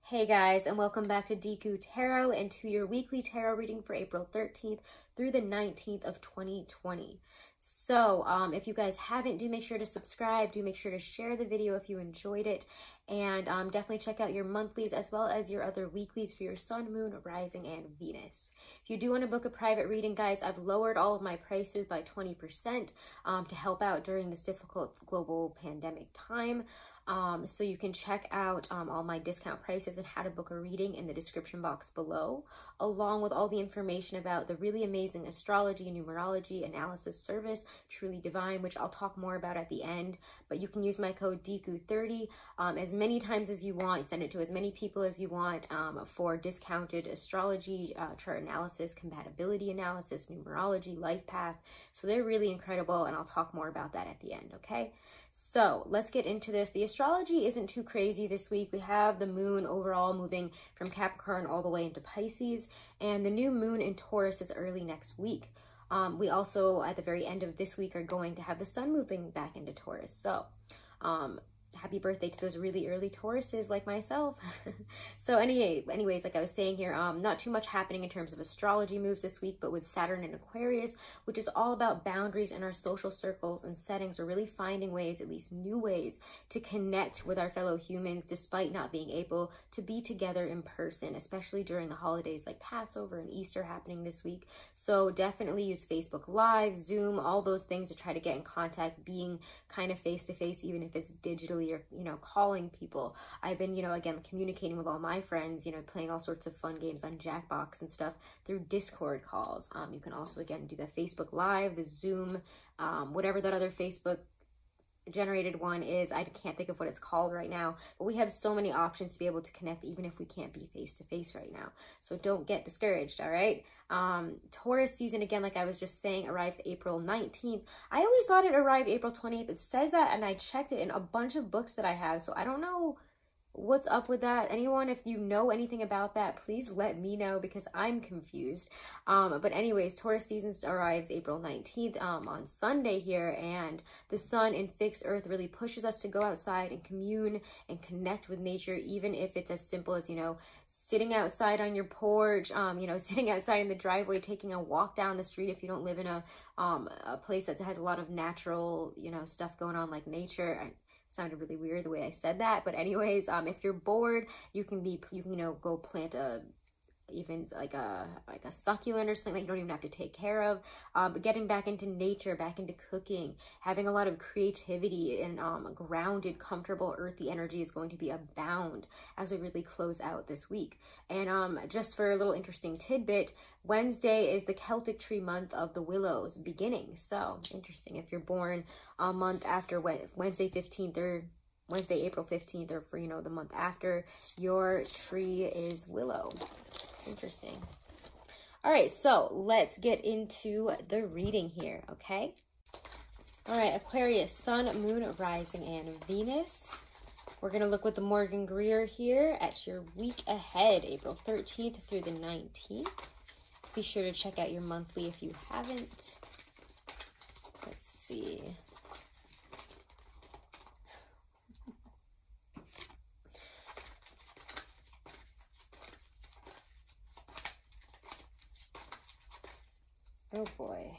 Hey guys, and welcome back to Deku Tarot and to your weekly tarot reading for April 13th through the 19th of 2020. So, if you guys haven't, do make sure to subscribe, do make sure to share the video if you enjoyed it, and definitely check out your monthlies as well as your other weeklies for your sun, moon, rising, and Venus. If you do want to book a private reading, guys, I've lowered all of my prices by 20% to help out during this difficult global pandemic time. So you can check out all my discount prices and how to book a reading in the description box below, along with all the information about the really amazing astrology and numerology analysis service, Truly Divine, which I'll talk more about at the end. But you can use my code DEKU30 as many times as you want, send it to as many people as you want for discounted astrology, chart analysis, compatibility analysis, numerology, life path. So they're really incredible, and I'll talk more about that at the end, okay? So let's get into this. The astrology isn't too crazy this week. We have the moon overall moving from Capricorn all the way into Pisces, and the new moon in Taurus is early next week. We also, at the very end of this week, are going to have the sun moving back into Taurus. So happy birthday to those really early Tauruses like myself. So anyways, like I was saying here, not too much happening in terms of astrology moves this week, but with Saturn in Aquarius, which is all about boundaries in our social circles and settings, we're really finding ways, at least new ways, to connect with our fellow humans despite not being able to be together in person, especially during the holidays like Passover and Easter happening this week. So definitely use Facebook Live, Zoom, all those things to try to get in contact, being kind of face-to-face, even if it's digitally, or calling people. I've been again communicating with all my friends, playing all sorts of fun games on Jackbox and stuff through Discord calls. You can also again do the Facebook Live, the Zoom, whatever that other Facebook generated one is. I can't think of what it's called right now, but we have so many options to be able to connect even if we can't be face-to-face right now. So don't get discouraged, all right? Taurus season, again, like I was just saying, arrives April 19th. I always thought it arrived April 20th. It says that, and I checked it in a bunch of books that I have, so I don't know what's up with that. Anyone, if you know anything about that, please let me know because I'm confused. But anyways, Taurus season arrives April 19th on Sunday here, and the sun in fixed earth really pushes us to go outside and commune and connect with nature, even if it's as simple as, sitting outside on your porch, sitting outside in the driveway, taking a walk down the street if you don't live in a place that has a lot of natural, stuff going on like nature. Sounded really weird the way I said that, but anyways, if you're bored, you can go plant even like a succulent or something that you don't even have to take care of. But getting back into nature, back into cooking, having a lot of creativity and grounded, comfortable, earthy energy is going to be abound as we really close out this week. And just for a little interesting tidbit, Wednesday is the Celtic tree month of the willows beginning. So interesting. If you're born a month after Wednesday 15th or Wednesday, April 15th, or for, the month after, your tree is willow. Interesting. All right, so let's get into the reading here, okay? All right, Aquarius, sun, moon, rising, and Venus. We're going to look with the Morgan Greer here at your week ahead, April 13th through the 19th. Be sure to check out your monthly if you haven't. Let's see. Oh boy.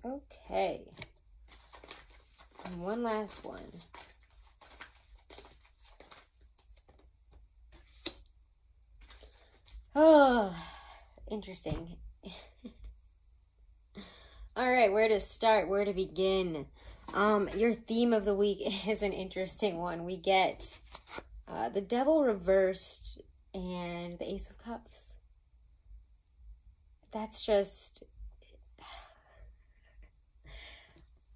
Okay. And one last one. Oh, interesting. All right, where to start, where to begin? Your theme of the week is an interesting one. We get the Devil reversed and the Ace of Cups. That's just...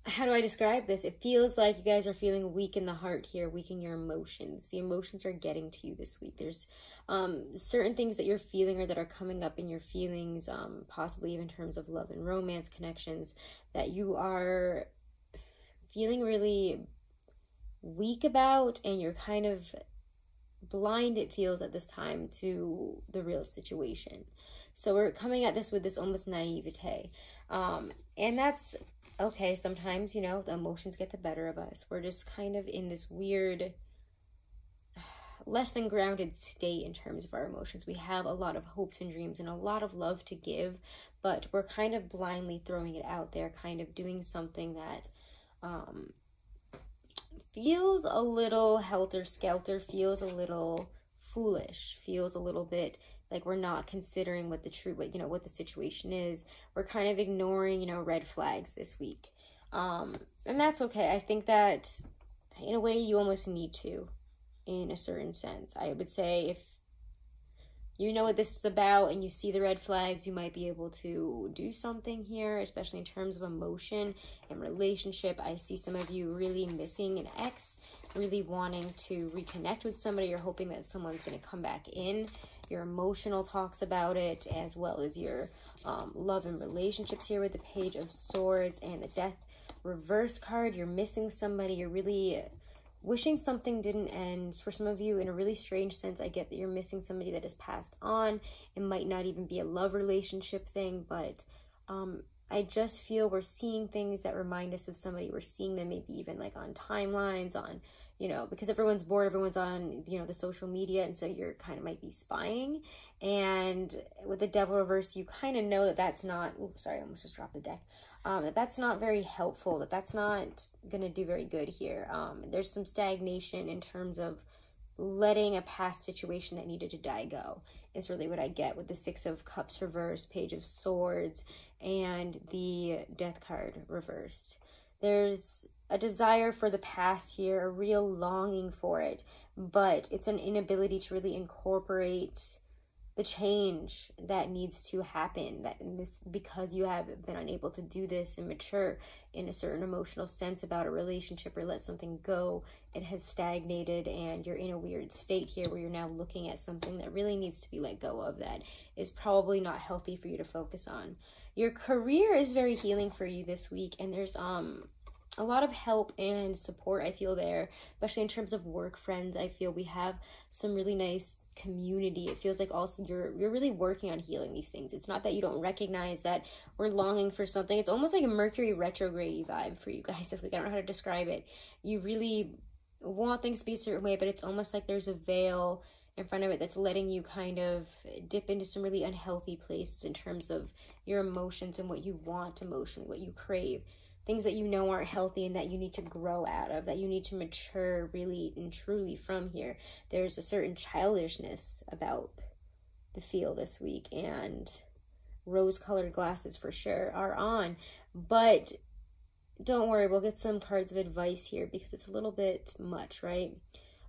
how do I describe this? It feels like you guys are feeling weak in the heart here, weak in your emotions. The emotions are getting to you this week. There's certain things that you're feeling or that are coming up in your feelings, possibly even in terms of love and romance connections, that you are feeling really weak about, and you're kind of blind, it feels at this time, to the real situation. So we're coming at this with this almost naivete. And that's okay. Sometimes, you know, the emotions get the better of us. We're just kind of in this weird, less than grounded state in terms of our emotions. We have a lot of hopes and dreams and a lot of love to give, but we're kind of blindly throwing it out there, kind of doing something that feels a little helter-skelter, feels a little foolish, feels a little bit like we're not considering what the situation is. We're kind of ignoring, red flags this week. And that's okay. I think that in a way you almost need to, in a certain sense. I would say if you know what this is about and you see the red flags, you might be able to do something here, especially in terms of emotion and relationship. I see some of you really missing an ex, really wanting to reconnect with somebody. You're hoping that someone's going to come back in. Your emotional talks about it, as well as your love and relationships here with the Page of Swords and the Death reverse card. You're missing somebody. You're really wishing something didn't end. For some of you, in a really strange sense, I get that you're missing somebody that has passed on. It might not even be a love relationship thing, but I just feel we're seeing things that remind us of somebody. We're seeing them maybe even like on timelines, on, because everyone's bored, everyone's on, the social media, and so you're kind of might be spying. And with the Devil reversed, you kind of know that that's not, oops, sorry, I almost just dropped the deck. That's not very helpful, that's not going to do very good here. There's some stagnation in terms of letting a past situation that needed to die go, is really what I get with the Six of Cups reversed, Page of Swords, and the Death card reversed. There's a desire for the past here, a real longing for it, but it's an inability to really incorporate the change that needs to happen, it's because you have been unable to do this and mature in a certain emotional sense about a relationship or let something go. It has stagnated, and you're in a weird state here where you're now looking at something that really needs to be let go of, that is probably not healthy for you to focus on. Your career is very healing for you this week, and there's a lot of help and support I feel there, especially in terms of work friends. I feel we have some really nice community. It feels like also you're really working on healing these things. It's not that you don't recognize that we're longing for something. It's almost like a Mercury retrograde vibe for you guys this week. I don't know how to describe it. You really want things to be a certain way, but it's almost like there's a veil in front of it that's letting you kind of dip into some really unhealthy places in terms of your emotions and what you want emotionally, what you crave. Things that you know aren't healthy and that you need to grow out of, that you need to mature really and truly from here. There's a certain childishness about the feel this week, and rose-colored glasses for sure are on. But don't worry, we'll get some cards of advice here because it's a little bit much, right?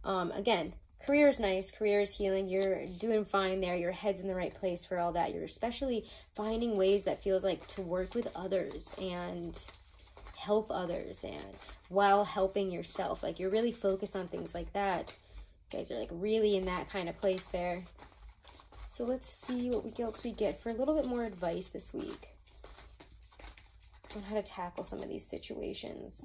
Again, career is nice, career is healing, you're doing fine there, your head's in the right place for all that. You're especially finding ways that feels like to work with others and help others, and while helping yourself, like you're really focused on things like that. You guys are like really in that kind of place there. So let's see what else we get for a little bit more advice this week on how to tackle some of these situations.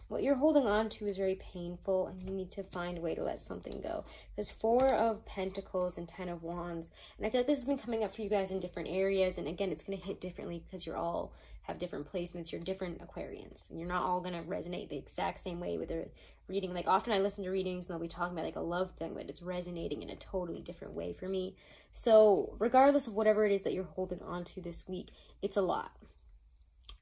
What you're holding on to is very painful, and you need to find a way to let something go. There's Four of Pentacles and Ten of Wands, and I feel like this has been coming up for you guys in different areas, and again, it's going to hit differently because you're all have different placements. You're different Aquarians, and you're not all going to resonate the exact same way with their reading. Like often I listen to readings and they'll be talking about like a love thing, but it's resonating in a totally different way for me. So regardless of whatever it is that you're holding on to this week, it's a lot.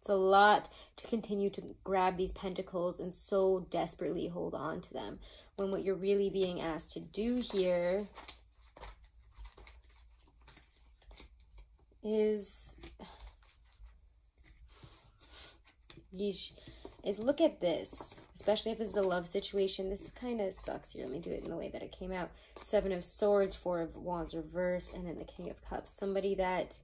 It's a lot to continue to grab these pentacles and so desperately hold on to them, when what you're really being asked to do here is, is look at this, especially if this is a love situation. This kind of sucks here. Let me do it in the way that it came out. 7 of Swords, 4 of Wands reverse, and then the King of Cups. Somebody that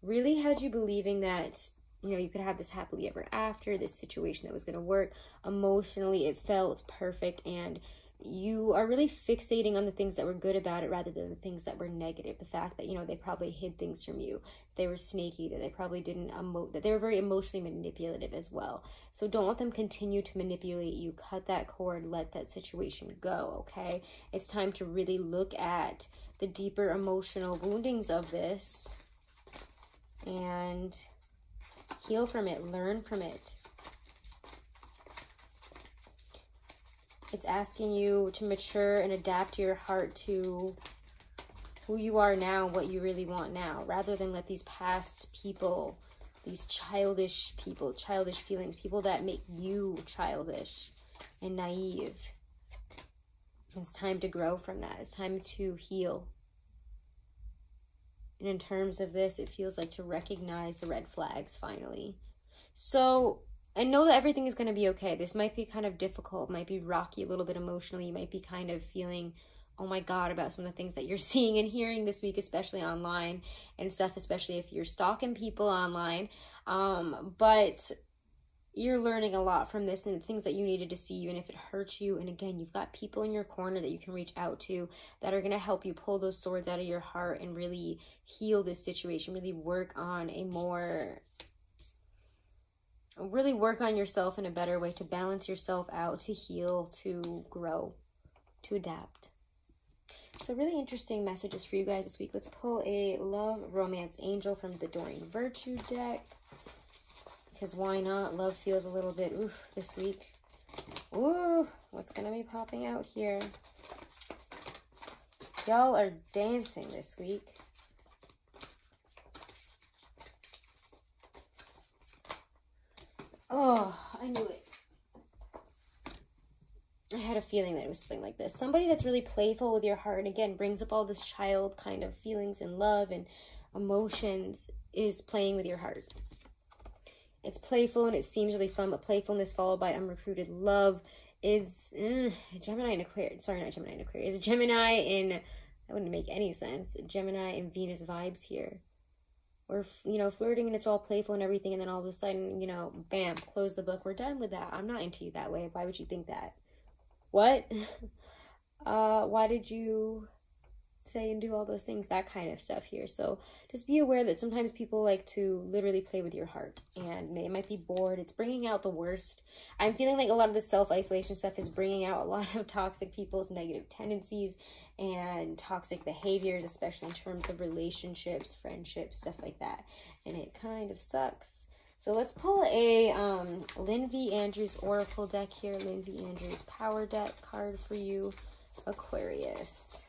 really had you believing that, you know, you could have this happily ever after, this situation that was going to work. Emotionally, it felt perfect, and you are really fixating on the things that were good about it rather than the things that were negative. The fact that, you know, they probably hid things from you, they were sneaky, that they probably didn't that they were very emotionally manipulative as well. So don't let them continue to manipulate you. Cut that cord, let that situation go, okay? It's time to really look at the deeper emotional woundings of this and heal from it, learn from it. It's asking you to mature and adapt your heart to who you are now, what you really want now, rather than let these past people, these childish people, childish feelings, people that make you childish and naive. It's time to grow from that. It's time to heal. And in terms of this, it feels like to recognize the red flags finally. So, and know that everything is going to be okay. This might be kind of difficult, might be rocky a little bit emotionally. You might be kind of feeling, oh my God, about some of the things that you're seeing and hearing this week, especially online and stuff, especially if you're stalking people online. But you're learning a lot from this and things that you needed to see, even if it hurts you. And again, you've got people in your corner that you can reach out to that are going to help you pull those swords out of your heart and really heal this situation, really work on really work on yourself in a better way, to balance yourself out, to heal, to grow, to adapt. So really interesting messages for you guys this week. Let's pull a love romance angel from the Adoring Virtue deck. Because why not? Love feels a little bit oof this week. Ooh, what's going to be popping out here? Y'all are dancing this week. Oh, I knew it. I had a feeling that it was something like this. Somebody that's really playful with your heart, and again, brings up all this child kind of feelings and love and emotions, is playing with your heart. It's playful and it seems really fun, but playfulness followed by unrecruited love is Gemini and Aquarius. Sorry, not Gemini and Aquarius. It's Gemini in, that wouldn't make any sense. Gemini and Venus vibes here. Or, you know, flirting and it's all playful and everything, and then all of a sudden, you know, bam, close the book. We're done with that. I'm not into you that way. Why would you think that? What? Why did you say and do all those things? That kind of stuff here. So just be aware that sometimes people like to literally play with your heart, and it might be bored. It's bringing out the worst. I'm feeling like a lot of the self-isolation stuff is bringing out a lot of toxic people's negative tendencies and toxic behaviors, especially in terms of relationships, friendships, stuff like that. And it kind of sucks. So let's pull a Lynn V. Andrews Oracle deck here. Lynn V. Andrews Power Deck card for you, Aquarius.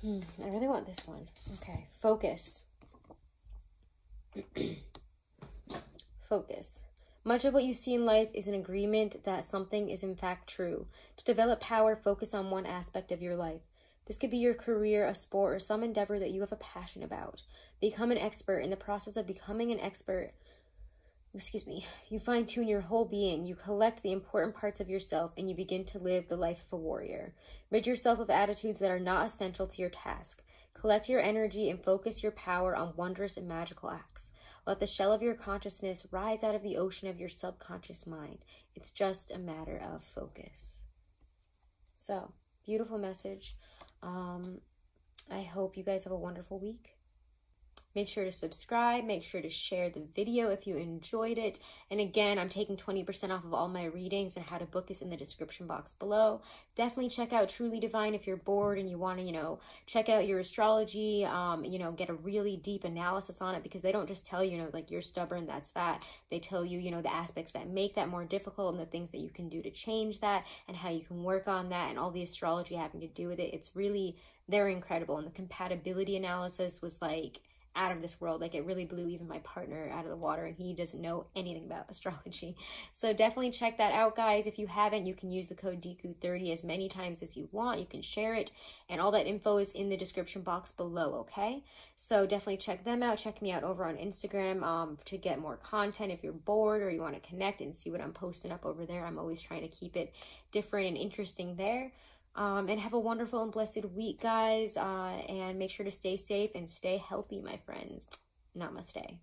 I really want this one. Okay, focus. Focus. Much of what you see in life is an agreement that something is in fact true. To develop power, focus on one aspect of your life. This could be your career, a sport, or some endeavor that you have a passion about. Become an expert. In the process of becoming an expert, you fine-tune your whole being. You collect the important parts of yourself, and you begin to live the life of a warrior. Rid yourself of attitudes that are not essential to your task. Collect your energy and focus your power on wondrous and magical acts. Let the shell of your consciousness rise out of the ocean of your subconscious mind. It's just a matter of focus. So, beautiful message. I hope you guys have a wonderful week. Make sure to subscribe. Make sure to share the video if you enjoyed it. And again, I'm taking 20% off of all my readings, and how to book is in the description box below. Definitely check out Truly Divine if you're bored and you want to, you know, check out your astrology, you know, get a really deep analysis on it, because they don't just tell you, you know, like you're stubborn, that's that. They tell you, you know, the aspects that make that more difficult and the things that you can do to change that and how you can work on that, and all the astrology having to do with it. It's really, they're incredible. And the compatibility analysis was like out of this world. Like, it really blew even my partner out of the water, and he doesn't know anything about astrology. So definitely check that out, guys. If you haven't, you can use the code Deku30 as many times as you want. You can share it, and all that info is in the description box below, okay? So definitely check them out. Check me out over on Instagram to get more content if you're bored or you want to connect and see what I'm posting up over there. I'm always trying to keep it different and interesting there. And have a wonderful and blessed week, guys. And make sure to stay safe and stay healthy, my friends. Namaste.